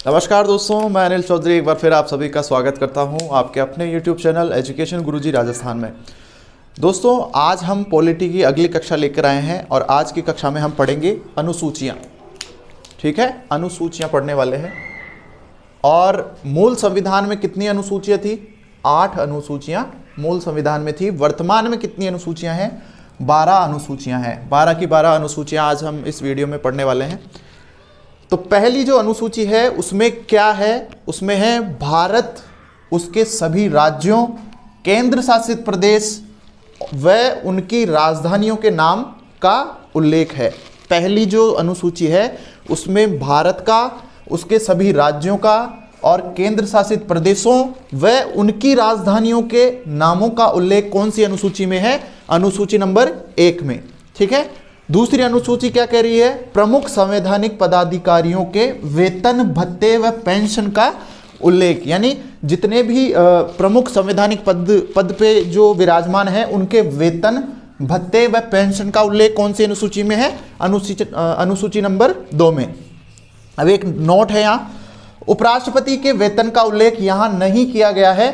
नमस्कार दोस्तों, मैं अनिल चौधरी एक बार फिर आप सभी का स्वागत करता हूं आपके अपने YouTube चैनल एजुकेशन गुरुजी राजस्थान में। दोस्तों, आज हम पॉलिटी की अगली कक्षा लेकर आए हैं और आज की कक्षा में हम पढ़ेंगे अनुसूचियां। ठीक है, अनुसूचियां पढ़ने वाले हैं। और मूल संविधान में कितनी अनुसूचियां थी? 8 अनुसूचियां मूल संविधान में थी। वर्तमान में कितनी अनुसूचियां हैं? 12 अनुसूचियां हैं। 12 की 12 अनुसूचियां आज हम इस वीडियो में पढ़ने वाले हैं। तो पहली जो अनुसूची है उसमें क्या है? उसमें है भारत, उसके सभी राज्यों, केंद्र शासित प्रदेश व उनकी राजधानियों के नाम का उल्लेख है। पहली जो अनुसूची है उसमें भारत का, उसके सभी राज्यों का और केंद्र शासित प्रदेशों व उनकी राजधानियों के नामों का उल्लेख कौन सी अनुसूची में है? अनुसूची नंबर 1 में। ठीक है। दूसरी अनुसूची क्या कह रही है? प्रमुख संवैधानिक पदाधिकारियों के वेतन, भत्ते व पेंशन का उल्लेख, यानी जितने भी प्रमुख संवैधानिक पद पे जो विराजमान है उनके वेतन, भत्ते व पेंशन का उल्लेख कौन सी अनुसूची में है? अनुसूची नंबर 2 में। अब एक नोट है, यहाँ उपराष्ट्रपति के वेतन का उल्लेख यहाँ नहीं किया गया है,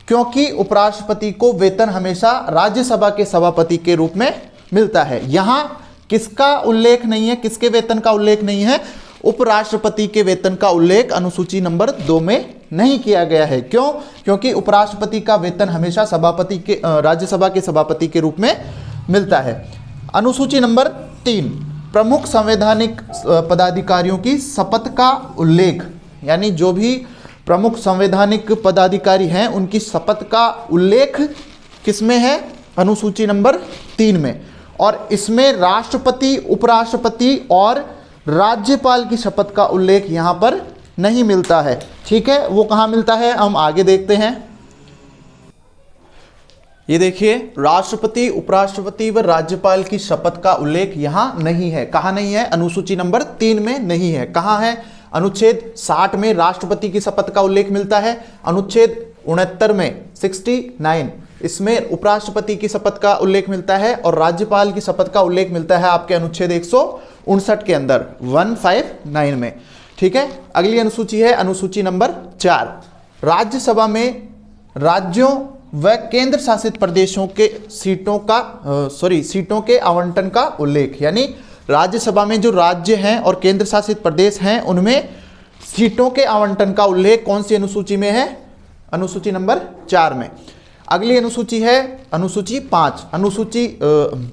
क्योंकि उपराष्ट्रपति को वेतन हमेशा राज्यसभा के सभापति के रूप में मिलता है। यहाँ किसका उल्लेख नहीं है? किसके वेतन का उल्लेख नहीं है? उपराष्ट्रपति के वेतन का उल्लेख अनुसूची नंबर 2 में नहीं किया गया है। क्यों? क्योंकि उपराष्ट्रपति का वेतन हमेशा सभापति के राज्यसभा के सभापति के रूप में मिलता है। अनुसूची नंबर 3, प्रमुख संवैधानिक पदाधिकारियों की शपथ का उल्लेख, यानी जो भी प्रमुख संवैधानिक पदाधिकारी हैं उनकी शपथ का उल्लेख किसमें है? अनुसूची नंबर 3 में। और इसमें राष्ट्रपति, उपराष्ट्रपति और राज्यपाल की शपथ का उल्लेख यहां पर नहीं मिलता है। ठीक है, वो कहां मिलता है हम आगे देखते हैं। ये देखिए, राष्ट्रपति, उपराष्ट्रपति व राज्यपाल की शपथ का उल्लेख यहां नहीं है। कहां नहीं है? अनुसूची नंबर 3 में नहीं है। कहां है? अनुच्छेद 60 में राष्ट्रपति की शपथ का उल्लेख मिलता है। अनुच्छेद 69 में 69 इसमें उपराष्ट्रपति की शपथ का उल्लेख मिलता है और राज्यपाल की शपथ का उल्लेख मिलता है आपके अनुच्छेद 159 के अंदर 159 में। ठीक है। अगली अनुसूची है अनुसूची नंबर 4, राज्यसभा में राज्यों व केंद्र शासित प्रदेशों के सीटों के आवंटन का उल्लेख, यानी राज्यसभा में जो राज्य हैं और केंद्र शासित प्रदेश हैं उनमें सीटों के आवंटन का उल्लेख कौन सी अनुसूची में है? अनुसूची नंबर 4 में। अगली अनुसूची है अनुसूची 5,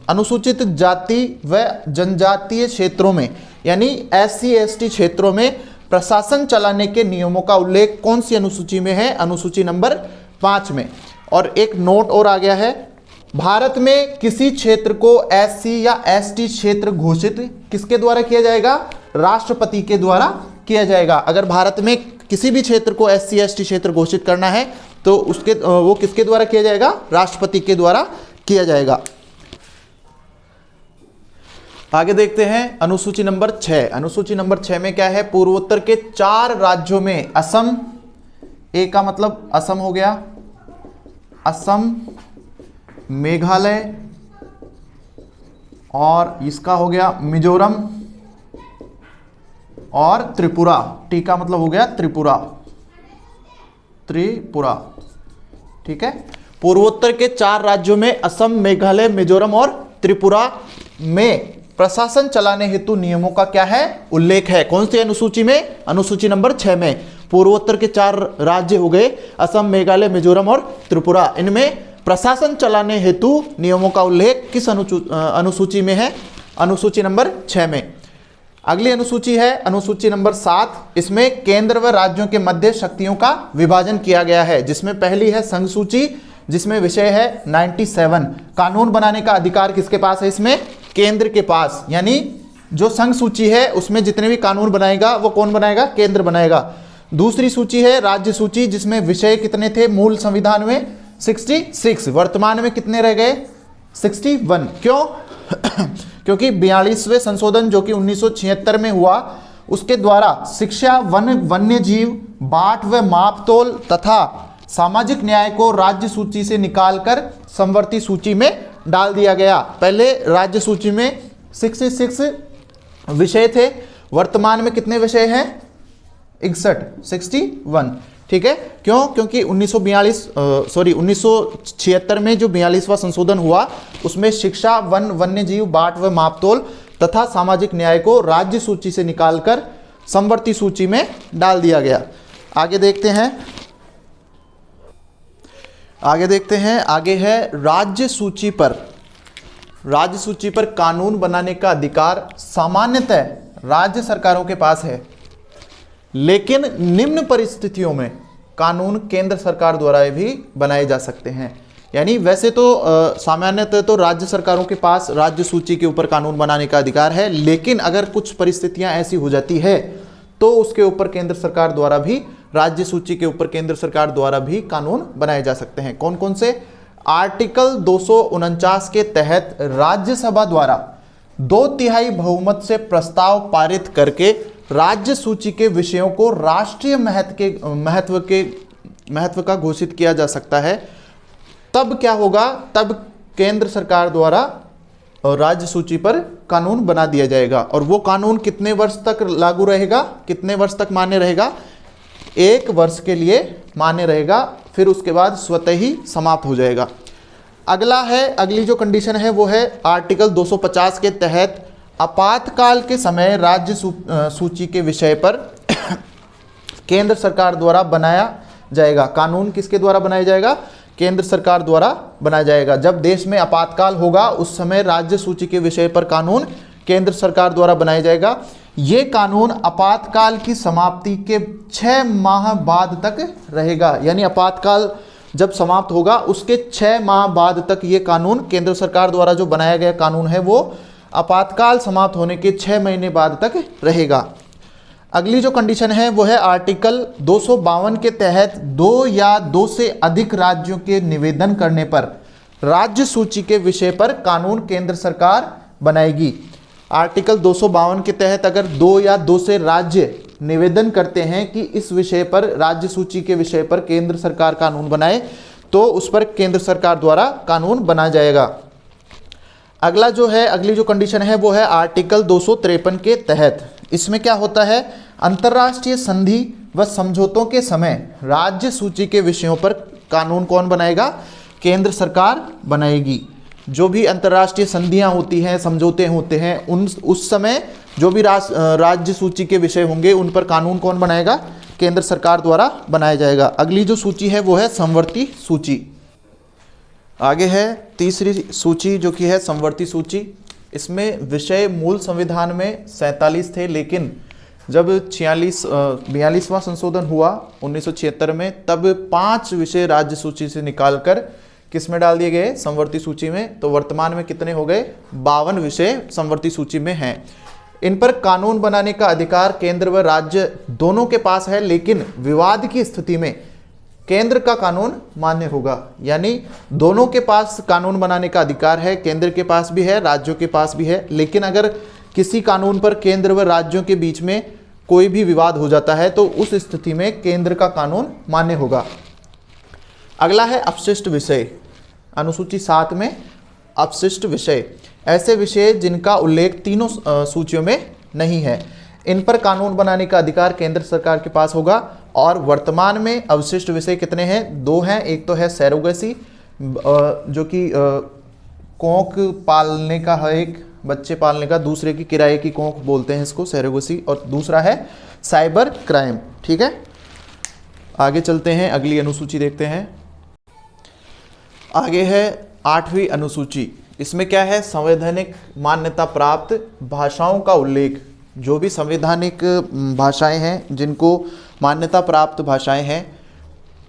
अनुसूचित जाति व जनजातीय क्षेत्रों में, यानी SC ST क्षेत्रों में प्रशासन चलाने के नियमों का उल्लेख कौन सी अनुसूची में है? अनुसूची नंबर 5 में। और एक नोट और आ गया है, भारत में किसी क्षेत्र को SC या ST क्षेत्र घोषित किसके द्वारा किया जाएगा? राष्ट्रपति के द्वारा किया जाएगा। अगर भारत में किसी भी क्षेत्र को SC ST क्षेत्र घोषित करना है तो वो किसके द्वारा किया जाएगा? राष्ट्रपति के द्वारा किया जाएगा। आगे देखते हैं अनुसूची नंबर 6। अनुसूची नंबर 6 में क्या है? पूर्वोत्तर के 4 राज्यों में असम, ए का मतलब असम हो गया, असम, मेघालय और इसका हो गया मिजोरम और त्रिपुरा, टी का मतलब हो गया त्रिपुरा। ठीक है। पूर्वोत्तर के 4 राज्यों में असम, मेघालय, मिजोरम और त्रिपुरा में प्रशासन चलाने हेतु नियमों का क्या है? उल्लेख है। कौन सी अनुसूची में? अनुसूची नंबर 6 में। पूर्वोत्तर के 4 राज्य हो गए असम, मेघालय, मिजोरम और त्रिपुरा। इनमें प्रशासन चलाने हेतु नियमों का उल्लेख किस अनुसूची में है? अनुसूची नंबर 6 में। अगली अनुसूची है अनुसूची नंबर 7। इसमें केंद्र व राज्यों के मध्य शक्तियों का विभाजन किया गया है, जिसमें पहली है संघ सूची, जिसमें विषय है 97, कानून बनाने का अधिकार किसके पास है? इसमें केंद्र के पास, यानी जो संघ सूची है उसमें जितने भी कानून बनाएगा वो कौन बनाएगा? केंद्र बनाएगा। दूसरी सूची है राज्य सूची, जिसमें विषय कितने थे मूल संविधान में? 66। वर्तमान में कितने रह गए? 61। क्यों? क्योंकि 42वें संशोधन जो कि 1976 में हुआ उसके द्वारा शिक्षा, वन्य जीव, बाट व मापतोल तथा सामाजिक न्याय को राज्य सूची से निकालकर समवर्ती सूची में डाल दिया गया। पहले राज्य सूची में 66 विषय थे, वर्तमान में कितने विषय हैं? 61 ठीक है। क्यों? क्योंकि 1976 में जो 42वां संशोधन हुआ उसमें शिक्षा, वन, वन्य जीव, बाट व मापतोल तथा सामाजिक न्याय को राज्य सूची से निकालकर समवर्ती सूची में डाल दिया गया। आगे देखते हैं, आगे है राज्य सूची पर कानून बनाने का अधिकार सामान्यतः राज्य सरकारों के पास है, लेकिन निम्न परिस्थितियों में कानून केंद्र सरकार द्वारा भी बनाए जा सकते हैं। यानी वैसे तो सामान्यतः तो राज्य सरकारों के पास राज्य सूची के ऊपर कानून बनाने का अधिकार है, लेकिन अगर कुछ परिस्थितियां ऐसी हो जाती है तो उसके ऊपर केंद्र सरकार द्वारा भी, राज्य सूची के ऊपर केंद्र सरकार द्वारा भी कानून बनाए जा सकते हैं। कौन कौन से? आर्टिकल 249 के तहत राज्यसभा द्वारा 2/3 बहुमत से प्रस्ताव पारित करके राज्य सूची के विषयों को राष्ट्रीय महत्व का घोषित किया जा सकता है। तब क्या होगा? तब केंद्र सरकार द्वारा राज्य सूची पर कानून बना दिया जाएगा, और वो कानून कितने वर्ष तक लागू रहेगा, कितने वर्ष तक मान्य रहेगा? 1 वर्ष के लिए मान्य रहेगा, फिर उसके बाद स्वतः ही समाप्त हो जाएगा। अगली जो कंडीशन है वो है आर्टिकल 250 के तहत आपातकाल के समय राज्य सूची के विषय पर केंद्र सरकार द्वारा बनाया जाएगा। कानून किसके द्वारा बनाया जाएगा? केंद्र सरकार द्वारा बनाया जाएगा। जब देश में आपातकाल होगा उस समय राज्य सूची के विषय पर कानून केंद्र सरकार द्वारा बनाया जाएगा। ये कानून आपातकाल की समाप्ति के 6 माह बाद तक रहेगा। यानी आपातकाल जब समाप्त होगा उसके 6 माह बाद तक ये कानून, केंद्र सरकार द्वारा जो बनाया गया कानून है, वो आपातकाल समाप्त होने के 6 महीने बाद तक रहेगा। अगली जो कंडीशन है वो है आर्टिकल 252 के तहत 2 या 2 से अधिक राज्यों के निवेदन करने पर राज्य सूची के विषय पर कानून केंद्र सरकार बनाएगी। आर्टिकल 252 के तहत अगर 2 या 2 से राज्य निवेदन करते हैं कि इस विषय पर, राज्य सूची के विषय पर केंद्र सरकार कानून बनाए, तो उस पर केंद्र सरकार द्वारा कानून बना जाएगा। अगली जो कंडीशन है वो है आर्टिकल 253 के तहत। इसमें क्या होता है? अंतर्राष्ट्रीय संधि व समझौतों के समय राज्य सूची के विषयों पर कानून कौन बनाएगा? केंद्र सरकार बनाएगी। जो भी अंतर्राष्ट्रीय संधियां होती हैं, समझौते होते हैं, उस समय जो भी राज्य सूची के विषय होंगे उन पर कानून कौन बनाएगा? केंद्र सरकार द्वारा बनाया जाएगा। अगली जो सूची है वो है समवर्ती सूची। आगे है तीसरी सूची जो कि है समवर्ती सूची। इसमें विषय मूल संविधान में 47 थे, लेकिन जब 42वां संशोधन हुआ 1976 में, तब 5 विषय राज्य सूची से निकालकर किस में डाल दिए गए? समवर्ती सूची में। तो वर्तमान में कितने हो गए? 52 विषय समवर्ती सूची में हैं। इन पर कानून बनाने का अधिकार केंद्र व राज्य दोनों के पास है, लेकिन विवाद की स्थिति में केंद्र का कानून मान्य होगा। यानी दोनों के पास कानून बनाने का अधिकार है, केंद्र के पास भी है, राज्यों के पास भी है, लेकिन अगर किसी कानून पर केंद्र व राज्यों के बीच में कोई भी विवाद हो जाता है तो उस स्थिति में केंद्र का कानून मान्य होगा। अगला है अपशिष्ट विषय। अनुसूची 7 में अपशिष्ट विषय, ऐसे विषय जिनका उल्लेख तीनों सूचियों में नहीं है, इन पर कानून बनाने का अधिकार केंद्र सरकार के पास होगा। और वर्तमान में अवशिष्ट विषय कितने हैं? 2 हैं। एक तो है सैरोगेसी, जो कि कोंख पालने का है, एक बच्चे पालने का, दूसरे की किराए की कोंख बोलते हैं इसको, सैरोगेसी, और दूसरा है साइबर क्राइम। ठीक है, आगे चलते हैं, अगली अनुसूची देखते हैं। आगे है 8वीं अनुसूची। इसमें क्या है? संवैधानिक मान्यता प्राप्त भाषाओं का उल्लेख। जो भी संवैधानिक भाषाएं हैं, जिनको मान्यता प्राप्त भाषाएं हैं,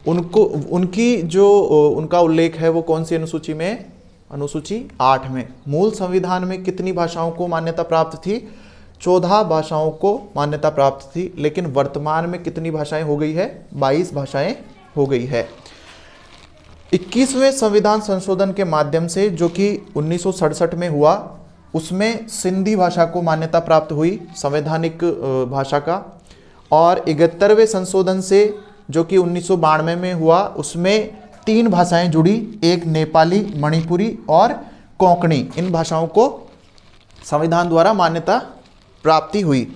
उनका उल्लेख है वो कौन सी अनुसूची में? अनुसूची 8 में। मूल संविधान में कितनी भाषाओं को मान्यता प्राप्त थी? 14 भाषाओं को मान्यता प्राप्त थी, लेकिन वर्तमान में कितनी भाषाएं हो गई है? 22 भाषाएं हो गई है। 21वें संविधान संशोधन के माध्यम से, जो कि 1967 में हुआ, उसमें सिंधी भाषा को मान्यता प्राप्त हुई संवैधानिक भाषा का। और 71वें संशोधन से, जो कि 1992 में हुआ, उसमें 3 भाषाएं जुड़ी, एक नेपाली, मणिपुरी और कोंकणी। इन भाषाओं को संविधान द्वारा मान्यता प्राप्ति हुई।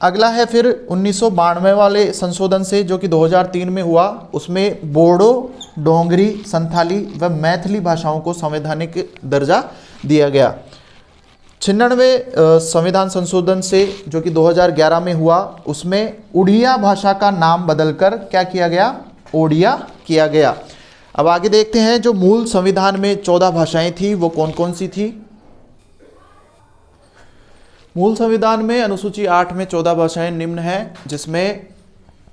अगला है फिर 1992 वाले संशोधन से, जो कि 2003 में हुआ। उसमें बोडो, डोंगरी, संथाली व मैथिली भाषाओं को संवैधानिक दर्जा दिया गया। 96 संविधान संशोधन से, जो कि 2011 में हुआ, उसमें उड़िया भाषा का नाम बदलकर क्या किया गया, ओडिया किया गया। अब आगे देखते हैं जो मूल संविधान में 14 भाषाएं थी वो कौन कौन सी थी। मूल संविधान में अनुसूची 8 में 14 भाषाएं निम्न हैं, जिसमें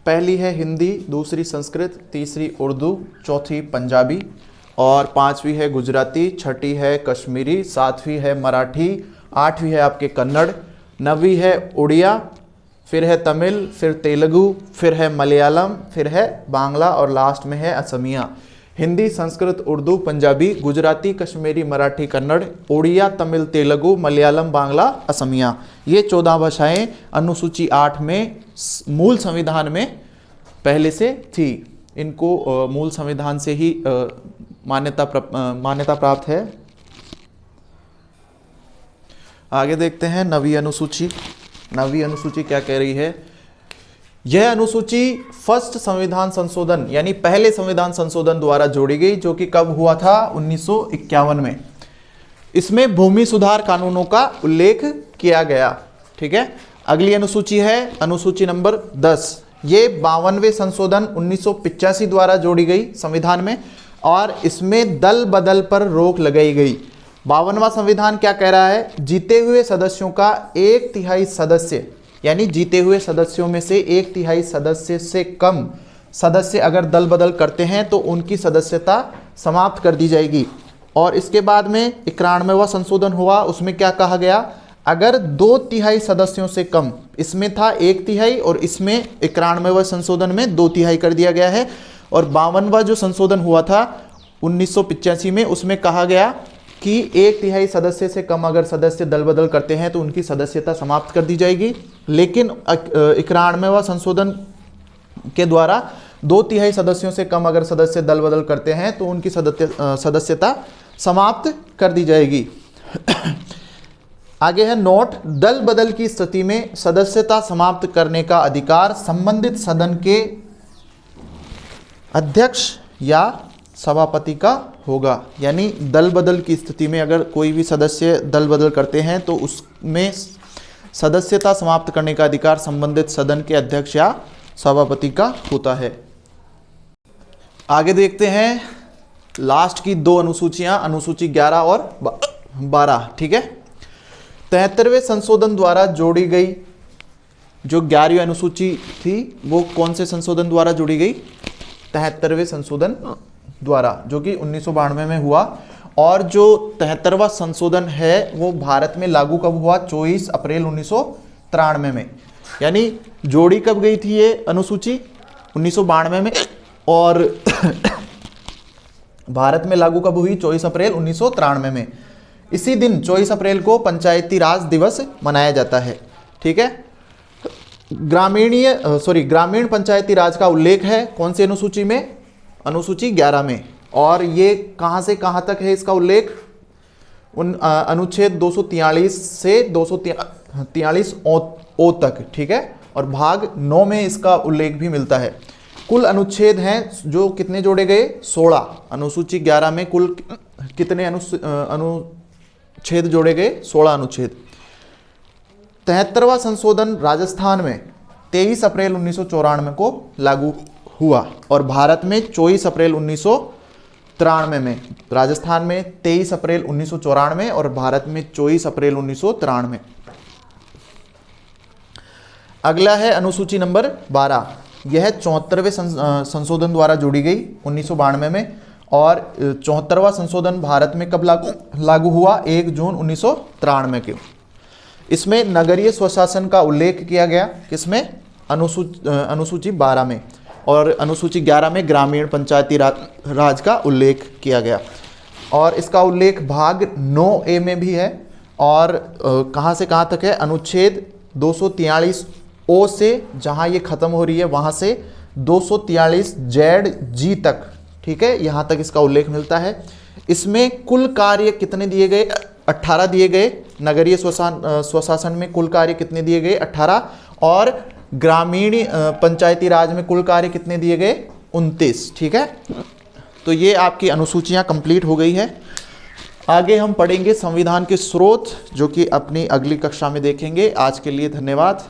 पहली है हिंदी, दूसरी संस्कृत, तीसरी उर्दू, चौथी पंजाबी और पांचवी है गुजराती, छठी है कश्मीरी, सातवीं है मराठी, आठवीं है आपके कन्नड़, नवीं है उड़िया, फिर है तमिल, फिर तेलुगु, फिर है मलयालम, फिर है बांग्ला और लास्ट में है असमिया। हिंदी, संस्कृत, उर्दू, पंजाबी, गुजराती, कश्मीरी, मराठी, कन्नड़, उड़िया, तमिल, तेलुगु, मलयालम, बांग्ला, असमिया, ये 14 भाषाएं अनुसूची 8 में मूल संविधान में पहले से थी। इनको मूल संविधान से ही मान्यता प्राप्त है। आगे देखते हैं नवी अनुसूची। नवी अनुसूची क्या कह रही है। यह अनुसूची फर्स्ट संविधान संशोधन यानी पहले संविधान संशोधन द्वारा जोड़ी गई, जो कि कब हुआ था, 1951 में। इसमें भूमि सुधार कानूनों का उल्लेख किया गया। ठीक है, अगली अनुसूची है अनुसूची नंबर 10। ये 52वें संशोधन 1985 द्वारा जोड़ी गई संविधान में और इसमें दल बदल पर रोक लगाई गई। 52वां संविधान क्या कह रहा है, जीते हुए सदस्यों का 1/3 सदस्य यानी जीते हुए सदस्यों में से 1/3 सदस्य से कम सदस्य अगर दल बदल करते हैं तो उनकी सदस्यता समाप्त कर दी जाएगी। और इसके बाद में 91वां संशोधन हुआ, उसमें क्या कहा गया, अगर 2/3 सदस्यों से कम, इसमें था 1/3 और इसमें 91वें संशोधन में 2/3 कर दिया गया है। और 52वां जो संशोधन हुआ था 1985 में, उसमें कहा गया कि 1/3 सदस्य से कम अगर सदस्य दल बदल करते हैं तो उनकी सदस्यता समाप्त कर दी जाएगी। लेकिन 91वां संशोधन के द्वारा 2/3 सदस्यों से कम अगर सदस्य दल बदल करते हैं तो उनकी सदस्यता समाप्त कर दी जाएगी। आगे है नोट, दल बदल की स्थिति में सदस्यता समाप्त करने का अधिकार संबंधित सदन के अध्यक्ष या सभापति का होगा। यानी दल बदल की स्थिति में अगर कोई भी सदस्य दल बदल करते हैं तो उसमें सदस्यता समाप्त करने का अधिकार संबंधित सदन के अध्यक्ष या सभापति का होता है। आगे देखते हैं लास्ट की 2 अनुसूचियां, अनुसूची 11 और 12। ठीक है, 73वें संशोधन द्वारा जोड़ी गई जो 11वीं अनुसूची थी वो कौन से संशोधन द्वारा जोड़ी गई, 73वें संशोधन द्वारा, जो कि 1992 में हुआ। और जो 73वां संशोधन है वो भारत में लागू कब हुआ, 24 अप्रैल 1993 में। यानी जोड़ी कब गई थी ये अनुसूची, 1992 में, और भारत में लागू कब हुई, 24 अप्रैल 1993 में। इसी दिन 24 अप्रैल को पंचायती राज दिवस मनाया जाता है। ठीक है, ग्रामीण पंचायती राज का उल्लेख है कौन सी अनुसूची में, अनुसूची 11 में। और ये कहां से कहां तक है इसका उल्लेख, अनुच्छेद 243 से 243 ओ तक। ठीक है, और भाग 9 में इसका उल्लेख भी मिलता है। कुल अनुच्छेद हैं जो कितने जोड़े गए, 16। अनुसूची 11 में कुल कितने अनुच्छेद जोड़े गए, 16 अनुच्छेद। 73वां संशोधन राजस्थान में 23 अप्रैल 1994 को लागू हुआ और भारत में 24 अप्रैल 1993 में। राजस्थान में 23 अप्रैल 1994 और भारत में 24 अप्रैल 1993। अगला है अनुसूची नंबर 12। यह 74वें संशोधन द्वारा जोड़ी गई 1992 में और 74वां संशोधन भारत में कब लागू हुआ, 1 जून 1993 के। इसमें नगरीय स्वशासन का उल्लेख किया गया, किसमें, अनुसूची 12 में। और अनुसूची 11 में ग्रामीण पंचायती राज का उल्लेख किया गया और इसका उल्लेख भाग 9A में भी है। और कहाँ से कहाँ तक है, अनुच्छेद 243 ओ से जहाँ ये ख़त्म हो रही है वहाँ से 243 ZG तक। ठीक है, यहाँ तक इसका उल्लेख मिलता है। इसमें कुल कार्य कितने दिए गए, 18 दिए गए। नगरीय स्वशासन में कुल कार्य कितने दिए गए, 18। और ग्रामीण पंचायती राज में कुल कार्य कितने दिए गए? 29। ठीक है, तो ये आपकी अनुसूचियां कंप्लीट हो गई है। आगे हम पढ़ेंगे संविधान के स्रोत, जो कि अपनी अगली कक्षा में देखेंगे। आज के लिए धन्यवाद।